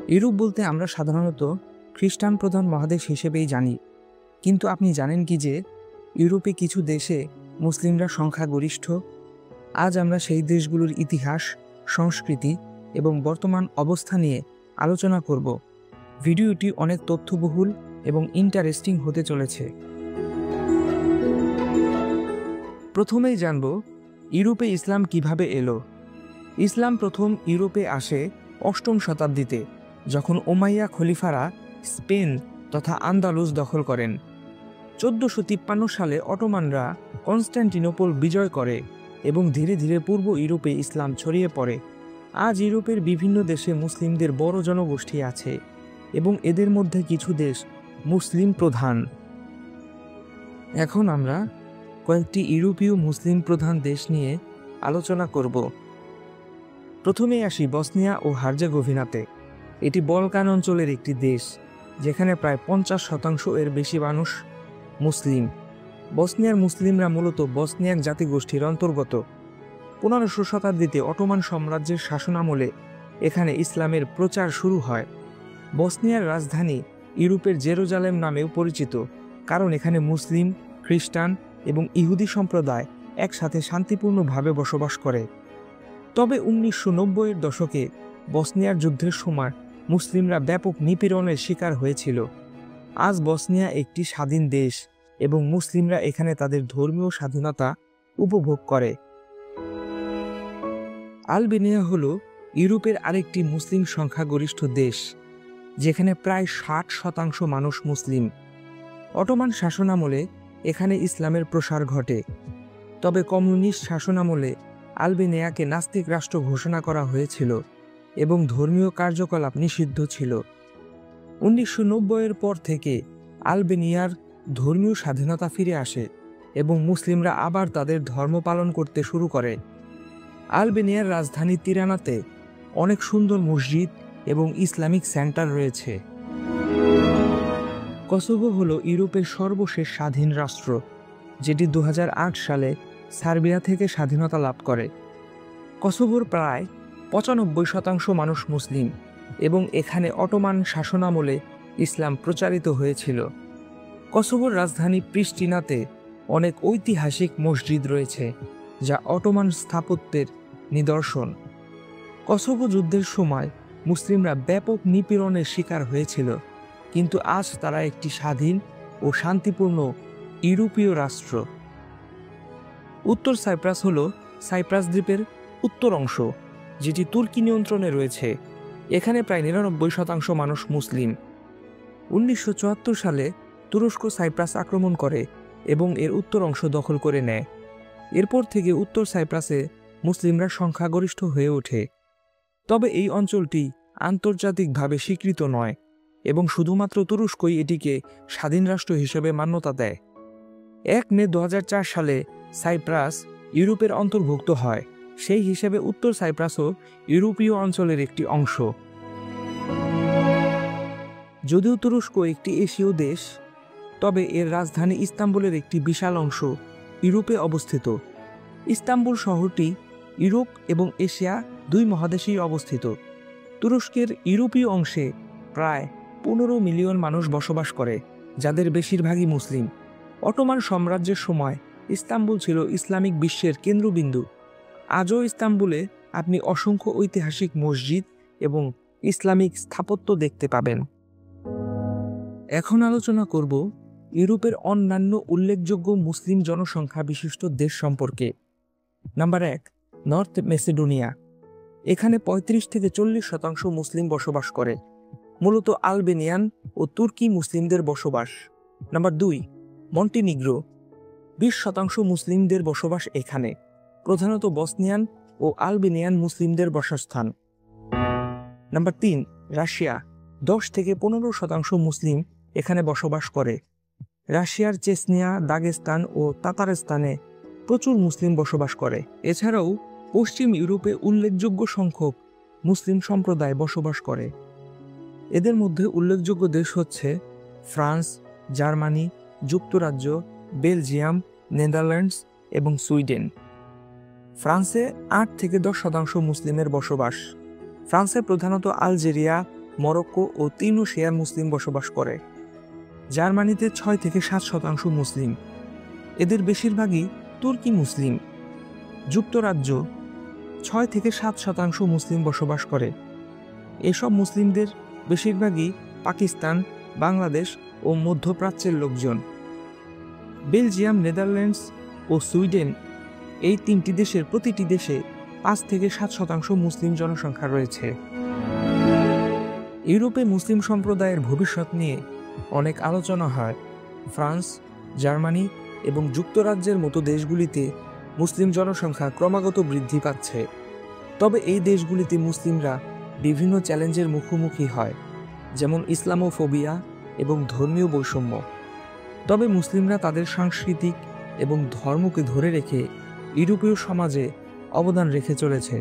Europe বলতে আমরা সাধারণত খ্রিস্টান প্রধান মহাদেশ হিসেবেই জানি, কিন্তু আপনি জানেন কি যে ইউরোপে কিছু দেশে মুসলিমরা সংখ্যাগরিষ্ঠ? আজ আমরা সেই দেশগুলোর ইতিহাস, সংস্কৃতি এবং বর্তমান অবস্থা নিয়ে আলোচনা করব। ভিডিওটি অনেক তথ্যবহুল এবং ইন্টারেস্টিং হতে চলেছে। প্রথমেই জানব ইউরোপে ইসলাম কিভাবে এলো। ইসলাম প্রথম ইউরোপে আসে অষ্টম শতাব্দীতে, যখন উমাইয়া খলিফারা স্পেন তথা আন্দালুস দখল করেন। 1453 সালে অটোমানরা কনস্ট্যান্টিনোপল বিজয় করে এবং ধীরে ধীরে পূর্ব ইউরোপে ইসলাম ছড়িয়ে পড়ে। আজ ইউরোপের বিভিন্ন দেশে মুসলিমদের বড় জনগোষ্ঠী আছে এবং এদের মধ্যে কিছু দেশ মুসলিম প্রধান। এখন আমরা কয়েকটি ইউরোপীয় মুসলিম প্রধান দেশ নিয়ে আলোচনা করব। প্রথমেই আসি বসনিয়া ও হার্জেগোভিনাতে। এটি বলকান অঞ্চলের একটি দেশ, যেখানে প্রায় 50% এর বেশি মানুষ মুসলিম। বসনিয়ার মুসলিমরা মূলত বসনিয়াক জাতিগোষ্ঠীর অন্তর্গত। 15শো শতাব্দীতে অটোমান সাম্রাজ্যের শাসনামলে এখানে ইসলামের প্রচার শুরু হয়। বসনিয়ার রাজধানী ইউরোপের জেরুজালেম নামেও পরিচিত, কারণ এখানে মুসলিম, খ্রিস্টান এবং ইহুদি সম্প্রদায় একসাথে শান্তিপূর্ণভাবে বসবাস করে। তবে 1990-এর দশকে বসনিয়ার যুদ্ধের সময় মুসলিমরা ব্যাপক নিপীড়নের শিকার হয়েছিল। আজ বসনিয়া একটি স্বাধীন দেশ এবং মুসলিমরা এখানে তাদের ধর্মীয় স্বাধীনতা উপভোগ করে। আলবেনিয়া হল ইউরোপের আরেকটি মুসলিম সংখ্যাগরিষ্ঠ দেশ, যেখানে প্রায় 60% মানুষ মুসলিম। অটোমান শাসনামলে এখানে ইসলামের প্রসার ঘটে, তবে কমিউনিস্ট শাসনামলে আলবেনিয়াকে নাস্তিক রাষ্ট্র ঘোষণা করা হয়েছিল এবং ধর্মীয় কার্যকলাপ নিষিদ্ধ ছিল। 1990-এর পর থেকে আলবেনিয়ার ধর্মীয় স্বাধীনতা ফিরে আসে এবং মুসলিমরা আবার তাদের ধর্ম পালন করতে শুরু করে। আলবেনিয়ার রাজধানী তিরানাতে অনেক সুন্দর মসজিদ এবং ইসলামিক সেন্টার রয়েছে। কসোভো হল ইউরোপের সর্বশেষ স্বাধীন রাষ্ট্র, যেটি 2008 সালে সার্বিয়া থেকে স্বাধীনতা লাভ করে। কসোভোর প্রায় 95% মানুষ মুসলিম এবং এখানে অটোমান শাসনামলে ইসলাম প্রচারিত হয়েছিল। কসোভোর রাজধানী প্রিস্টিনাতে অনেক ঐতিহাসিক মসজিদ রয়েছে, যা অটোমান স্থাপত্যের নিদর্শন। কসোভো যুদ্ধের সময় মুসলিমরা ব্যাপক নিপীড়নের শিকার হয়েছিল, কিন্তু আজ তারা একটি স্বাধীন ও শান্তিপূর্ণ ইউরোপীয় রাষ্ট্র। উত্তর সাইপ্রাস হল সাইপ্রাস দ্বীপের উত্তর অংশ, যেটি তুর্কি নিয়ন্ত্রণে রয়েছে। এখানে প্রায় 99% মানুষ মুসলিম। 1974 সালে তুরস্ক সাইপ্রাস আক্রমণ করে এবং এর উত্তর অংশ দখল করে নেয়। এরপর থেকে উত্তর সাইপ্রাসে মুসলিমরা সংখ্যাগরিষ্ঠ হয়ে ওঠে। তবে এই অঞ্চলটি আন্তর্জাতিকভাবে স্বীকৃত নয় এবং শুধুমাত্র তুরস্কই এটিকে স্বাধীন রাষ্ট্র হিসেবে মান্যতা দেয়। 1 মে 2004 সালে সাইপ্রাস ইউরোপের অন্তর্ভুক্ত হয়। সেই হিসেবে উত্তর সাইপ্রাসও ইউরোপীয় অঞ্চলের একটি অংশ। যদিও তুরস্ক একটি এশীয় দেশ, তবে এর রাজধানী ইস্তাম্বুলের একটি বিশাল অংশ ইউরোপে অবস্থিত। ইস্তাম্বুল শহরটি ইউরোপ এবং এশিয়া দুই মহাদেশেই অবস্থিত। তুরস্কের ইউরোপীয় অংশে প্রায় 15 মিলিয়ন মানুষ বসবাস করে, যাদের বেশিরভাগই মুসলিম। অটোমান সাম্রাজ্যের সময় ইস্তাম্বুল ছিল ইসলামিক বিশ্বের কেন্দ্রবিন্দু। আজও ইস্তাম্বুলে আপনি অসংখ্য ঐতিহাসিক মসজিদ এবং ইসলামিক স্থাপত্য দেখতে পাবেন। এখন আলোচনা করব ইউরোপের অন্যান্য উল্লেখযোগ্য মুসলিম জনসংখ্যা বিশিষ্ট দেশ সম্পর্কে। Number 1, north Macedonia. এখানে 35 থেকে 40% মুসলিম বসবাস করে, মূলত আলবেনিয়ান ও তুর্কি মুসলিমদের বসবাস। Number 2, Montenegro. 20% মুসলিমদের বসবাস এখানে, প্রধানত বসনিয়ান ও আলবেনিয়ান মুসলিমদের বাসস্থান। Number 3, Russia. 10 থেকে 15% মুসলিম এখানে বসবাস করে। রাশিয়ার চেচনিয়া, দাগেস্তান ও তাতারস্তানে প্রচুর মুসলিম বসবাস করে। এছাড়াও পশ্চিম ইউরোপে উল্লেখযোগ্য সংখ্যক মুসলিম সম্প্রদায় বসবাস করে। এদের মধ্যে উল্লেখযোগ্য দেশ হচ্ছে ফ্রান্স, জার্মানি, যুক্তরাজ্য, বেলজিয়াম, নেদারল্যান্ডস এবং সুইডেন। ফ্রান্সে 8 থেকে 10% মুসলিমের বসবাস। ফ্রান্সে প্রধানত আলজেরিয়া, মরক্কো ও তিউনিসিয়ার মুসলিম বসবাস করে। জার্মানিতে 6 থেকে 7% মুসলিম, এদের বেশিরভাগই তুর্কি মুসলিম। যুক্তরাজ্য 6 থেকে 7% মুসলিম বসবাস করে। এসব মুসলিমদের বেশিরভাগই পাকিস্তান, বাংলাদেশ ও মধ্যপ্রাচ্যের লোকজন। বেলজিয়াম, নেদারল্যান্ডস ও সুইডেন, এই 3টি দেশের প্রতিটি দেশে 5 থেকে 7% মুসলিম জনসংখ্যা রয়েছে। ইউরোপে মুসলিম সম্প্রদায়ের ভবিষ্যৎ নিয়ে অনেক আলোচনা হয়। ফ্রান্স, জার্মানি এবং যুক্তরাজ্যের মতো দেশগুলিতে মুসলিম জনসংখ্যা ক্রমাগত বৃদ্ধি পাচ্ছে। তবে এই দেশগুলিতে মুসলিমরা বিভিন্ন চ্যালেঞ্জের মুখোমুখি হয়, যেমন ইসলামোফোবিয়া এবং ধর্মীয় বৈষম্য। তবে মুসলিমরা তাদের সাংস্কৃতিক এবং ধর্মকে ধরে রেখে ইউরোপীয় সমাজে অবদান রেখে চলেছে।